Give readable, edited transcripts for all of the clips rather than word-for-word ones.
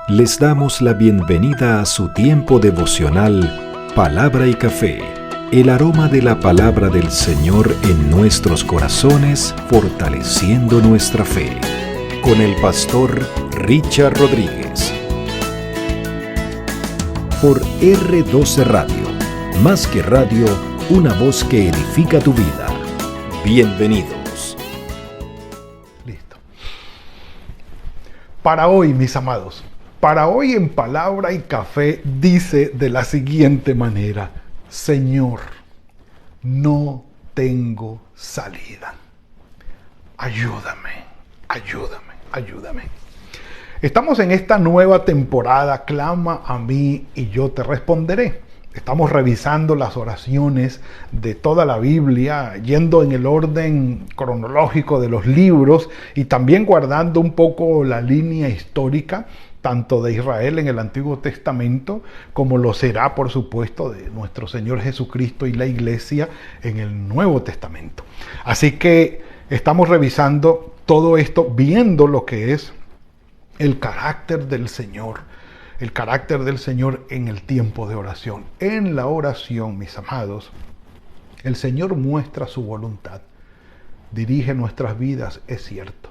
Les damos la bienvenida a su tiempo devocional Palabra y Café, el aroma de la palabra del Señor en nuestros corazones, fortaleciendo nuestra fe. Con el pastor Richard Rodríguez. Por R12 Radio, más que radio, una voz que edifica tu vida. Bienvenidos. Listo. Para hoy, mis amados, para hoy en Palabra y Café dice de la siguiente manera: Señor, no tengo salida. Ayúdame, ayúdame, ayúdame. Estamos en esta nueva temporada, clama a mí y yo te responderé. Estamos revisando las oraciones de toda la Biblia, yendo en el orden cronológico de los libros y también guardando un poco la línea histórica, tanto de Israel en el Antiguo Testamento, como lo será, por supuesto, de nuestro Señor Jesucristo y la Iglesia en el Nuevo Testamento. Así que estamos revisando todo esto, viendo lo que es el carácter del Señor. El carácter del Señor en el tiempo de oración. En la oración, mis amados, el Señor muestra su voluntad, dirige nuestras vidas, es cierto.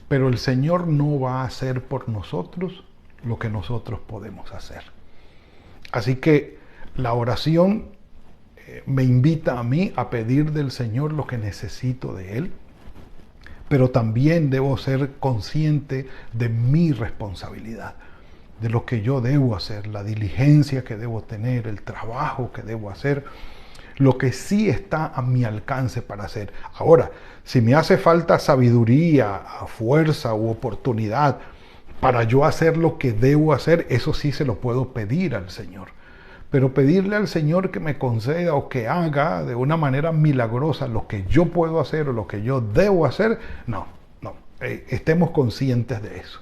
Pero el Señor no va a hacer por nosotros lo que nosotros podemos hacer. Así que la oración me invita a mí a pedir del Señor lo que necesito de Él, pero también debo ser consciente de mi responsabilidad, de lo que yo debo hacer, la diligencia que debo tener, el trabajo que debo hacer, lo que sí está a mi alcance para hacer. Ahora, si me hace falta sabiduría, fuerza u oportunidad para yo hacer lo que debo hacer, eso sí se lo puedo pedir al Señor. Pero pedirle al Señor que me conceda o que haga de una manera milagrosa lo que yo puedo hacer o lo que yo debo hacer, no. Estemos conscientes de eso.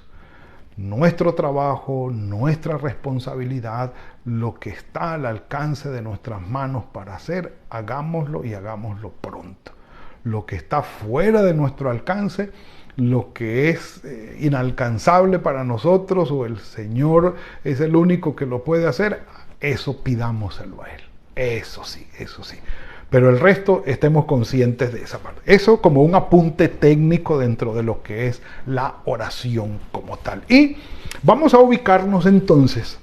Nuestro trabajo, nuestra responsabilidad, lo que está al alcance de nuestras manos para hacer, hagámoslo y hagámoslo pronto. Lo que está fuera de nuestro alcance, lo que es inalcanzable para nosotros o el Señor es el único que lo puede hacer, eso pidámoselo a Él. Eso sí, eso sí. Pero el resto estemos conscientes de esa parte. Eso como un apunte técnico dentro de lo que es la oración como tal. Y vamos a ubicarnos entonces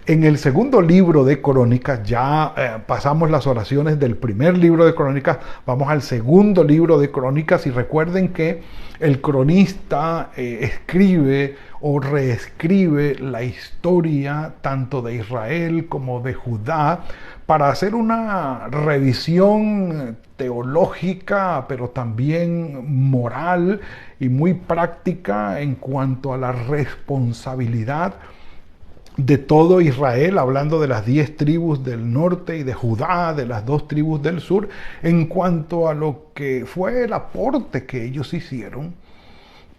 en el segundo libro de Crónicas. Ya pasamos las oraciones del primer libro de Crónicas. Vamos al segundo libro de Crónicas. Y recuerden que el cronista escribe o reescribe la historia tanto de Israel como de Judá, para hacer una revisión teológica, pero también moral y muy práctica en cuanto a la responsabilidad de todo Israel, hablando de las 10 tribus del norte y de Judá, de las 2 tribus del sur, en cuanto a lo que fue el aporte que ellos hicieron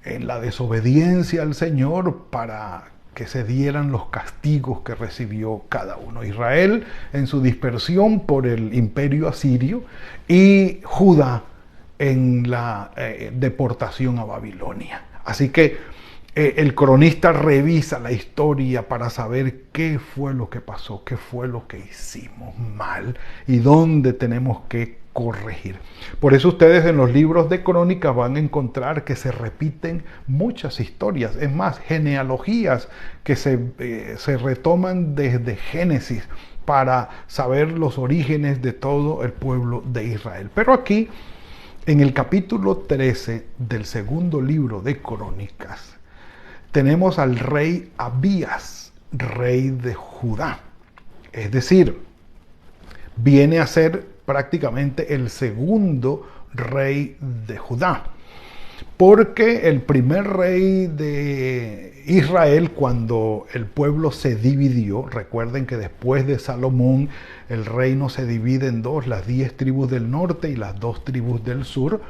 en la desobediencia al Señor para que se dieran los castigos que recibió cada uno. Israel en su dispersión por el imperio asirio y Judá en la deportación a Babilonia. Así que el cronista revisa la historia para saber qué fue lo que pasó, qué fue lo que hicimos mal y dónde tenemos que corregir. Por eso ustedes en los libros de Crónicas van a encontrar que se repiten muchas historias, es más, genealogías que se retoman desde Génesis para saber los orígenes de todo el pueblo de Israel. Pero aquí, en el capítulo 13 del segundo libro de Crónicas, tenemos al rey Abías, rey de Judá. Es decir, viene a ser prácticamente el segundo rey de Judá. Porque el primer rey de Israel, cuando el pueblo se dividió, recuerden que después de Salomón el reino se divide en dos, las 10 tribus del norte y las 2 tribus del sur.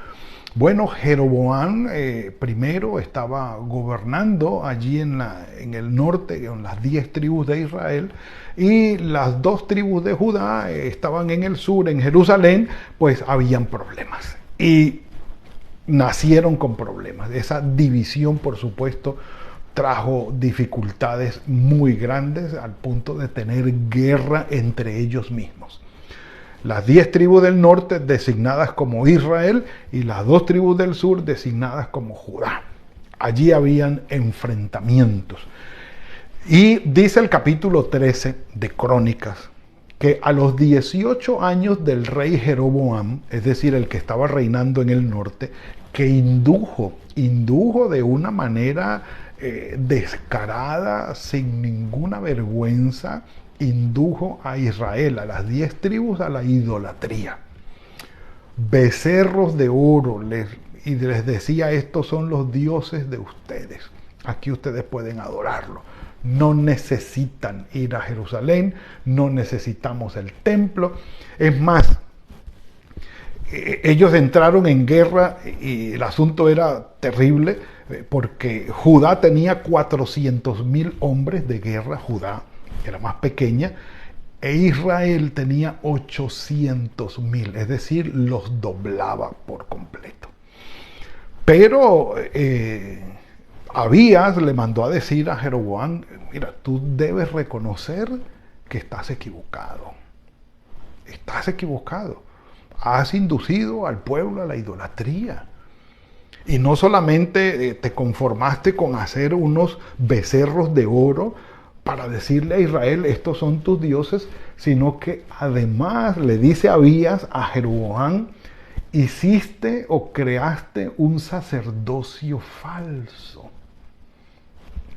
Bueno, Jeroboam primero estaba gobernando allí en el norte, en las 10 tribus de Israel, y las 2 tribus de Judá estaban en el sur, en Jerusalén, pues habían problemas. Y nacieron con problemas. Esa división, por supuesto, trajo dificultades muy grandes al punto de tener guerra entre ellos mismos. Las 10 tribus del norte designadas como Israel y las 2 tribus del sur designadas como Judá. Allí habían enfrentamientos. Y dice el capítulo 13 de Crónicas que a los 18 años del rey Jeroboam, es decir, el que estaba reinando en el norte, que indujo de una manera descarada, sin ninguna vergüenza, indujo a Israel, a las 10 tribus, a la idolatría. Becerros de oro, y les decía, estos son los dioses de ustedes. Aquí ustedes pueden adorarlo. No necesitan ir a Jerusalén, no necesitamos el templo. Es más, ellos entraron en guerra y el asunto era terrible porque Judá tenía 400.000 hombres de guerra, Judá era más pequeña, e Israel tenía 800.000, es decir, los doblaba por completo. Pero Abías le mandó a decir a Jeroboam, mira, tú debes reconocer que estás equivocado. Estás equivocado. Has inducido al pueblo a la idolatría. Y no solamente te conformaste con hacer unos becerros de oro para decirle a Israel, estos son tus dioses, sino que además le dice Abías a Jeroboam, hiciste o creaste un sacerdocio falso.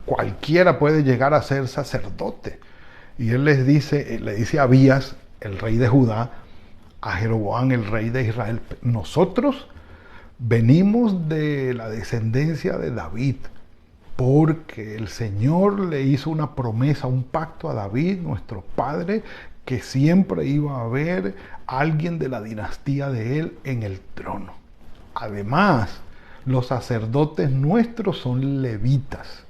Cualquiera puede llegar a ser sacerdote. Y él le dice a Abías, el rey de Judá, a Jeroboam, el rey de Israel, nosotros venimos de la descendencia de David, porque el Señor le hizo una promesa, un pacto a David, nuestro padre, que siempre iba a haber alguien de la dinastía de él en el trono. Además, los sacerdotes nuestros son levitas.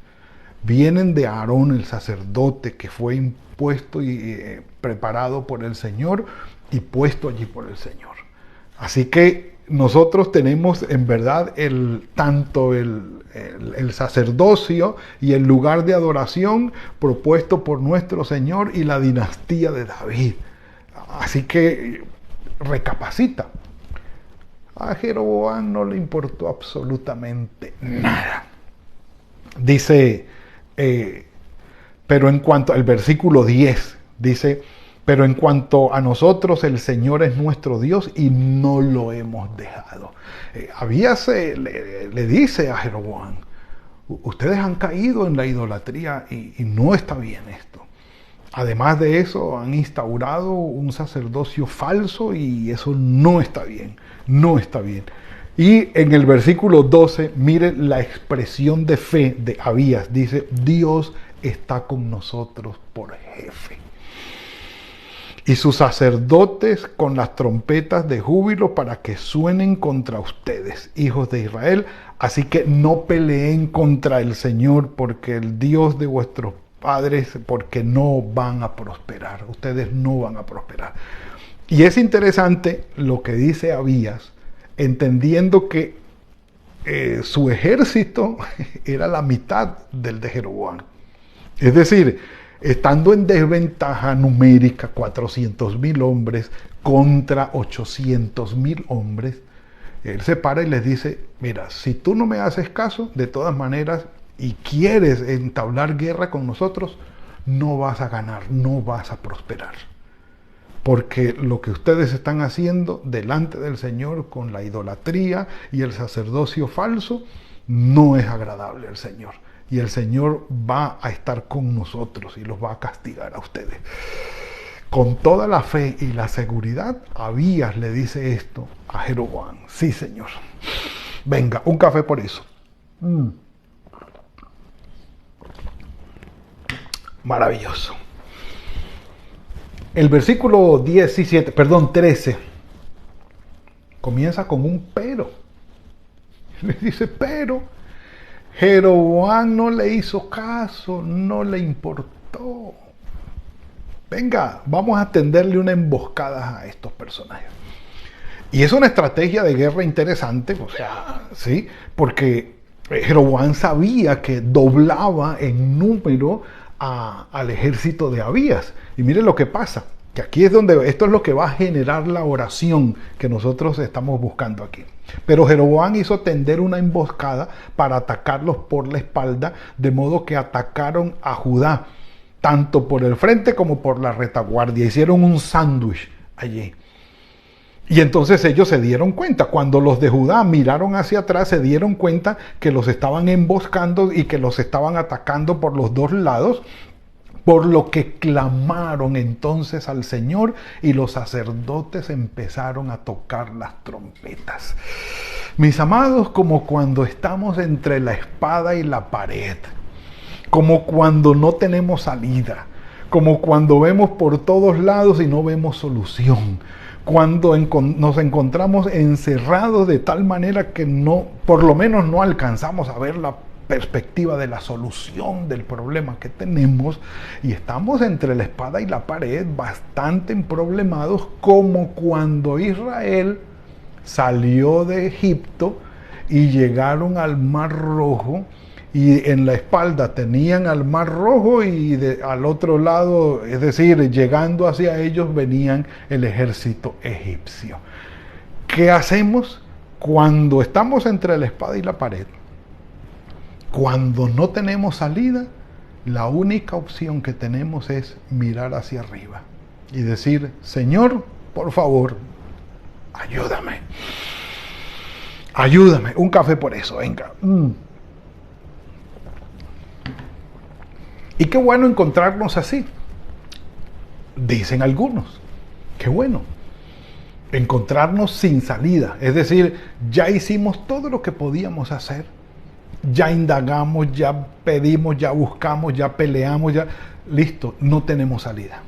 Vienen de Aarón, el sacerdote, que fue impuesto y preparado por el Señor y puesto allí por el Señor. Así que nosotros tenemos en verdad tanto el sacerdocio y el lugar de adoración propuesto por nuestro Señor y la dinastía de David. Así que recapacita. A Jeroboam no le importó absolutamente nada. Dice, pero en cuanto al versículo 10, dice, pero en cuanto a nosotros, el Señor es nuestro Dios y no lo hemos dejado. Abías le dice a Jeroboam, ustedes han caído en la idolatría y no está bien esto. Además de eso, han instaurado un sacerdocio falso y eso no está bien, no está bien. Y en el versículo 12, mire la expresión de fe de Abías. Dice, Dios está con nosotros por jefe. Y sus sacerdotes con las trompetas de júbilo para que suenen contra ustedes, hijos de Israel. Así que no peleen contra el Señor, porque el Dios de vuestros padres, porque no van a prosperar. Ustedes no van a prosperar. Y es interesante lo que dice Abías, entendiendo que su ejército era la mitad del de Jeroboam. Es decir, estando en desventaja numérica, 400.000 hombres contra 800.000 hombres, él se para y les dice, mira, si tú no me haces caso, de todas maneras, y quieres entablar guerra con nosotros, no vas a ganar, no vas a prosperar. Porque lo que ustedes están haciendo delante del Señor con la idolatría y el sacerdocio falso, no es agradable al Señor. Y el Señor va a estar con nosotros y los va a castigar a ustedes. Con toda la fe y la seguridad, Abías le dice esto a Jeroboam. Sí, Señor. Venga, un café por eso. Maravilloso. El versículo 13, comienza con un pero. Le dice, pero Jeroboam no le hizo caso, no le importó. Venga, vamos a tenderle una emboscada a estos personajes. Y es una estrategia de guerra interesante, o sea, ¿sí? Porque Jeroboam sabía que doblaba en número al ejército de Abías. Y mire lo que pasa, que aquí es donde, esto es lo que va a generar la oración que nosotros estamos buscando aquí. Pero Jeroboam hizo tender una emboscada para atacarlos por la espalda, de modo que atacaron a Judá, tanto por el frente como por la retaguardia. Hicieron un sándwich allí. Y entonces ellos se dieron cuenta, cuando los de Judá miraron hacia atrás, se dieron cuenta que los estaban emboscando y que los estaban atacando por los dos lados, por lo que clamaron entonces al Señor y los sacerdotes empezaron a tocar las trompetas. Mis amados, como cuando estamos entre la espada y la pared, como cuando no tenemos salida, como cuando vemos por todos lados y no vemos solución, cuando nos encontramos encerrados de tal manera que no, por lo menos no alcanzamos a ver la perspectiva de la solución del problema que tenemos y estamos entre la espada y la pared bastante problemados, como cuando Israel salió de Egipto y llegaron al Mar Rojo y en la espalda tenían al Mar Rojo y al otro lado, es decir, llegando hacia ellos venían el ejército egipcio. ¿Qué hacemos cuando estamos entre la espada y la pared? Cuando no tenemos salida, la única opción que tenemos es mirar hacia arriba y decir: Señor, por favor, ayúdame. Ayúdame. Un café por eso, venga. Y qué bueno encontrarnos así. Dicen algunos. Qué bueno. Encontrarnos sin salida. Es decir, ya hicimos todo lo que podíamos hacer. Ya indagamos, ya pedimos, ya buscamos, ya peleamos, ya... Listo, no tenemos salida.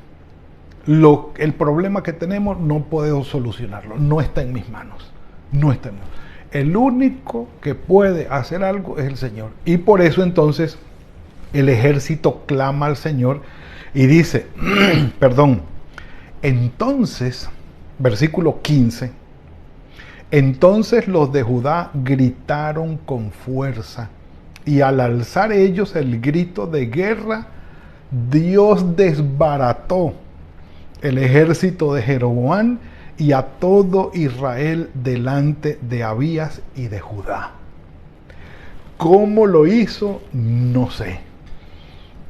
El problema que tenemos no puedo solucionarlo. No está en mis manos. No está en mis manos. El único que puede hacer algo es el Señor. Y por eso entonces el ejército clama al Señor y dice, entonces, versículo 15, entonces los de Judá gritaron con fuerza, y al alzar ellos el grito de guerra, Dios desbarató el ejército de Jeroboam y a todo Israel delante de Abías y de Judá. ¿Cómo lo hizo? No sé.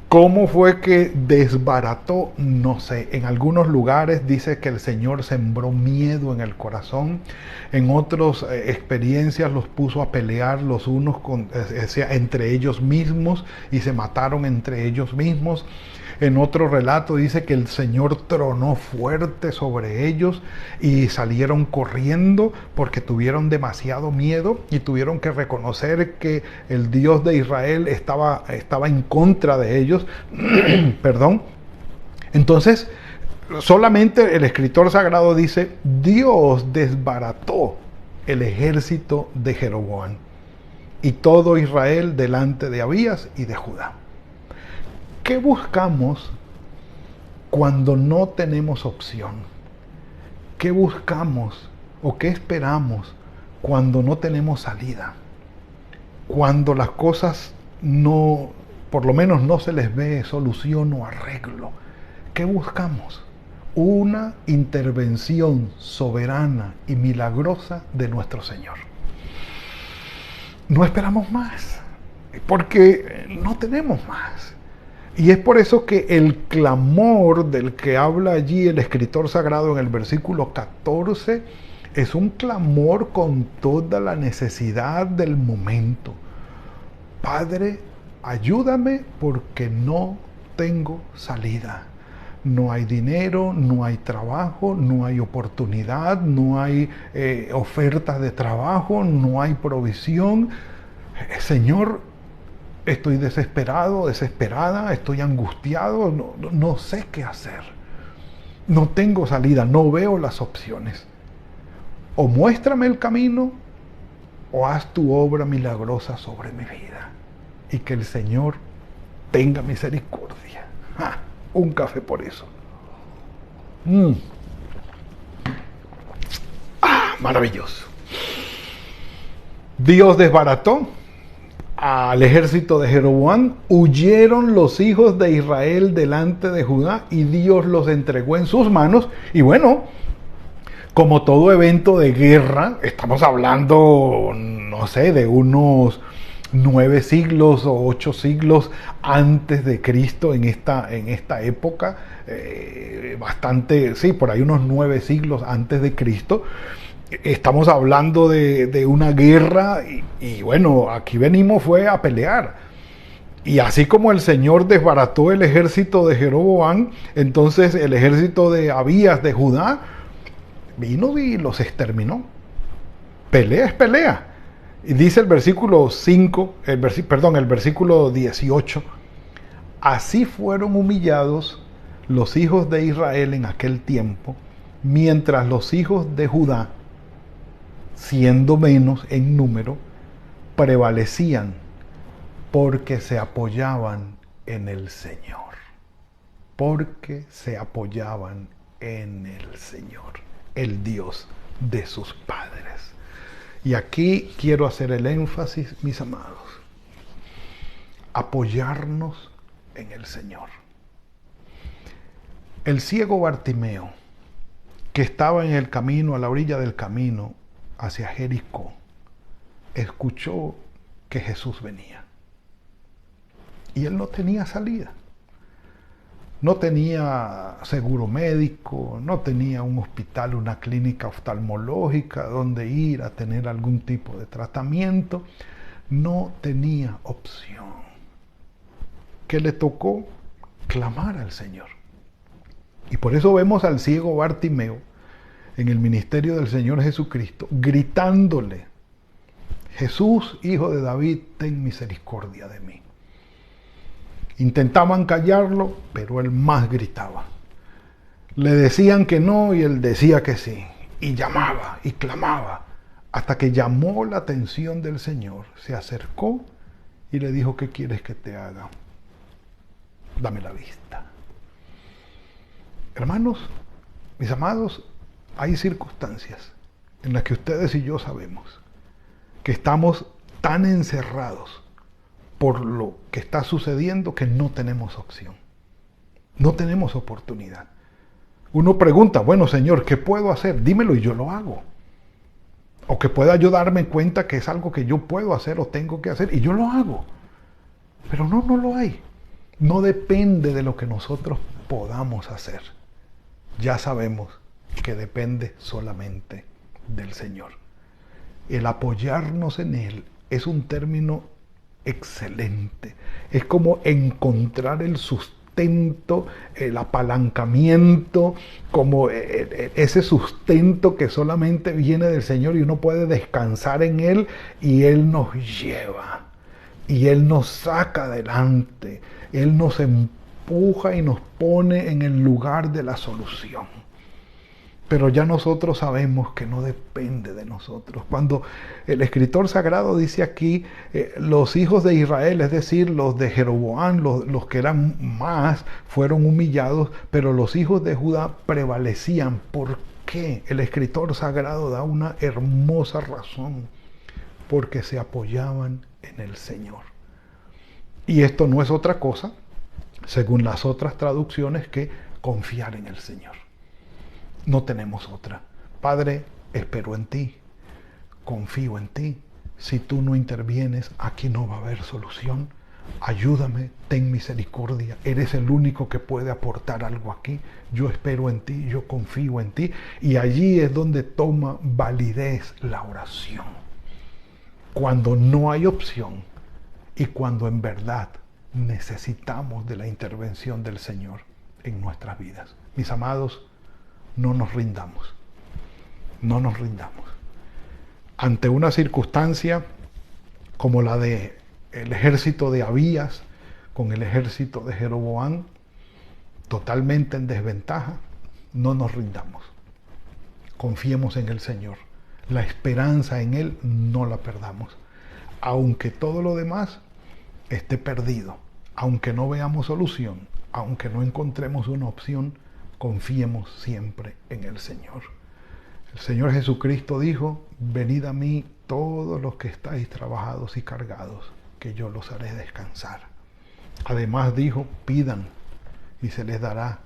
¿Cómo fue que desbarató? No sé. En algunos lugares dice que el Señor sembró miedo en el corazón. En otras experiencias los puso a pelear los unos entre ellos mismos y se mataron entre ellos mismos. En otro relato dice que el Señor tronó fuerte sobre ellos y salieron corriendo porque tuvieron demasiado miedo y tuvieron que reconocer que el Dios de Israel estaba en contra de ellos. Perdón. Entonces, solamente el escritor sagrado dice, Dios desbarató el ejército de Jeroboam y todo Israel delante de Abías y de Judá. ¿Qué buscamos cuando no tenemos opción? ¿Qué buscamos o qué esperamos cuando no tenemos salida? Cuando las cosas no, por lo menos no se les ve solución o arreglo. ¿Qué buscamos? Una intervención soberana y milagrosa de nuestro Señor. No esperamos más, porque no tenemos más. Y es por eso que el clamor del que habla allí el escritor sagrado en el versículo 14 es un clamor con toda la necesidad del momento. Padre, ayúdame porque no tengo salida. No hay dinero, no hay trabajo, no hay oportunidad, no hay ofertas de trabajo, no hay provisión. Señor, estoy desesperado, desesperada, estoy angustiado, no sé qué hacer. No tengo salida, no veo las opciones. O muéstrame el camino, o haz tu obra milagrosa sobre mi vida. Y que el Señor tenga misericordia. Un café por eso. Maravilloso. Dios desbarató al ejército de Jeroboam, huyeron los hijos de Israel delante de Judá y Dios los entregó en sus manos. Y bueno, como todo evento de guerra, estamos hablando, no sé, de unos 9 siglos o 8 siglos antes de Cristo en esta época, bastante, sí, por ahí unos 9 siglos antes de Cristo. Estamos hablando de una guerra y bueno, aquí venimos fue a pelear. Y así como el Señor desbarató el ejército de Jeroboam, entonces el ejército de Abías de Judá vino y los exterminó. Pelea es pelea. Y dice el versículo 5, el versículo 18, así fueron humillados los hijos de Israel en aquel tiempo, mientras los hijos de Judá, siendo menos en número, prevalecían porque se apoyaban en el Señor. Porque se apoyaban en el Señor, el Dios de sus padres. Y aquí quiero hacer el énfasis, mis amados, apoyarnos en el Señor. El ciego Bartimeo, que estaba en el camino, a la orilla del camino, hacia Jericó, escuchó que Jesús venía. Y él no tenía salida. No tenía seguro médico, no tenía un hospital, una clínica oftalmológica donde ir a tener algún tipo de tratamiento. No tenía opción. ¿Qué le tocó? Clamar al Señor. Y por eso vemos al ciego Bartimeo en el ministerio del Señor Jesucristo, gritándole, Jesús, hijo de David, ten misericordia de mí. Intentaban callarlo, pero él más gritaba. Le decían que no y él decía que sí. Y llamaba y clamaba, hasta que llamó la atención del Señor. Se acercó y le dijo, ¿qué quieres que te haga? Dame la vista. Hermanos, mis amados, hay circunstancias en las que ustedes y yo sabemos que estamos tan encerrados por lo que está sucediendo que no tenemos opción. No tenemos oportunidad. Uno pregunta, bueno, Señor, ¿qué puedo hacer? Dímelo y yo lo hago. O que pueda yo darme cuenta que es algo que yo puedo hacer o tengo que hacer y yo lo hago. Pero no lo hay. No depende de lo que nosotros podamos hacer. Ya sabemos que depende solamente del Señor. El apoyarnos en Él es un término excelente. Es como encontrar el sustento, el apalancamiento, como ese sustento que solamente viene del Señor y uno puede descansar en Él y Él nos lleva y Él nos saca adelante, Él nos empuja y nos pone en el lugar de la solución. Pero ya nosotros sabemos que no depende de nosotros. Cuando el escritor sagrado dice aquí, los hijos de Israel, es decir, los de Jeroboam, los que eran más, fueron humillados, pero los hijos de Judá prevalecían. ¿Por qué? El escritor sagrado da una hermosa razón. Porque se apoyaban en el Señor. Y esto no es otra cosa, según las otras traducciones, que confiar en el Señor. No tenemos otra. Padre, espero en ti, confío en ti. Si tú no intervienes, aquí no va a haber solución. Ayúdame, ten misericordia. Eres el único que puede aportar algo aquí. Yo espero en ti, yo confío en ti. Y allí es donde toma validez la oración. Cuando no hay opción y cuando en verdad necesitamos de la intervención del Señor en nuestras vidas. Mis amados, no nos rindamos. No nos rindamos. Ante una circunstancia como la del ejército de Abías con el ejército de Jeroboam, totalmente en desventaja, no nos rindamos. Confiemos en el Señor. La esperanza en Él no la perdamos. Aunque todo lo demás esté perdido, aunque no veamos solución, aunque no encontremos una opción, confiemos siempre en el Señor. El Señor Jesucristo dijo, venid a mí todos los que estáis trabajados y cargados, que yo los haré descansar. Además dijo, pidan y se les dará,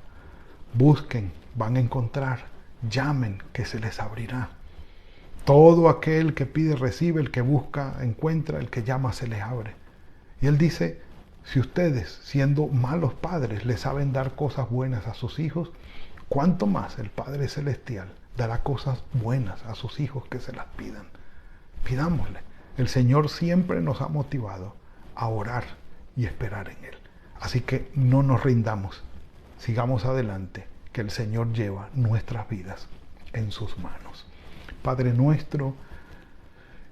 busquen, van a encontrar, llamen que se les abrirá. Todo aquel que pide recibe, el que busca encuentra, el que llama se les abre. Y él dice, si ustedes, siendo malos padres, le saben dar cosas buenas a sus hijos, ¿cuánto más el Padre Celestial dará cosas buenas a sus hijos que se las pidan? Pidámosle. El Señor siempre nos ha motivado a orar y esperar en Él. Así que no nos rindamos. Sigamos adelante, que el Señor lleva nuestras vidas en sus manos. Padre nuestro,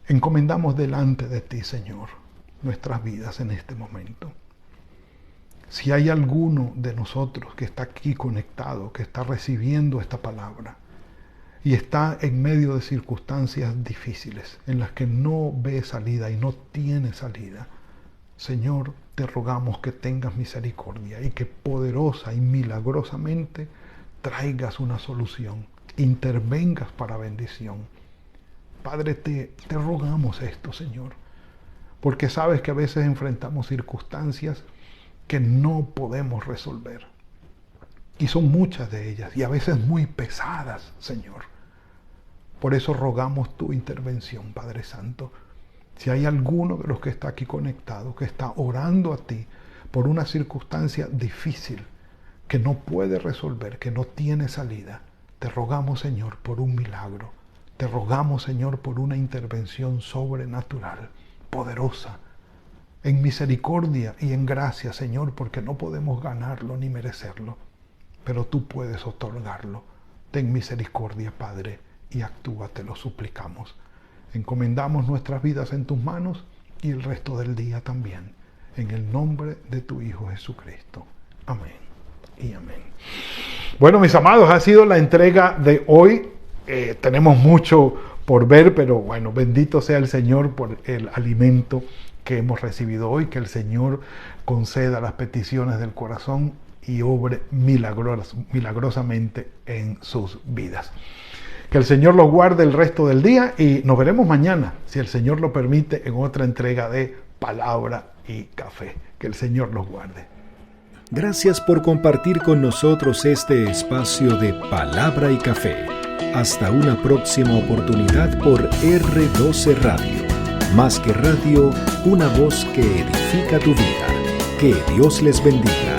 encomendamos delante de ti, Señor, nuestras vidas en este momento. Si hay alguno de nosotros que está aquí conectado, que está recibiendo esta palabra y está en medio de circunstancias difíciles en las que no ve salida y no tiene salida, Señor, te rogamos que tengas misericordia y que poderosa y milagrosamente traigas una solución, intervengas para bendición. Padre, te rogamos esto, Señor, porque sabes que a veces enfrentamos circunstancias que no podemos resolver. Y son muchas de ellas, y a veces muy pesadas, Señor. Por eso rogamos tu intervención, Padre Santo. Si hay alguno de los que está aquí conectado, que está orando a ti por una circunstancia difícil, que no puede resolver, que no tiene salida, te rogamos, Señor, por un milagro. Te rogamos, Señor, por una intervención sobrenatural, poderosa, en misericordia y en gracia, Señor, porque no podemos ganarlo ni merecerlo, pero tú puedes otorgarlo. Ten misericordia, Padre, y actúa, te lo suplicamos. Encomendamos nuestras vidas en tus manos y el resto del día también, en el nombre de tu Hijo Jesucristo. Amén y amén. Bueno, mis amados, ha sido la entrega de hoy. Tenemos mucho por ver, pero bueno, bendito sea el Señor por el alimento que hemos recibido hoy. Que el Señor conceda las peticiones del corazón y obre milagrosamente en sus vidas. Que el Señor los guarde el resto del día y nos veremos mañana, si el Señor lo permite, en otra entrega de Palabra y Café. Que el Señor los guarde. Gracias por compartir con nosotros este espacio de Palabra y Café. Hasta una próxima oportunidad por R12 Radio. Más que radio, una voz que edifica tu vida. Que Dios les bendiga.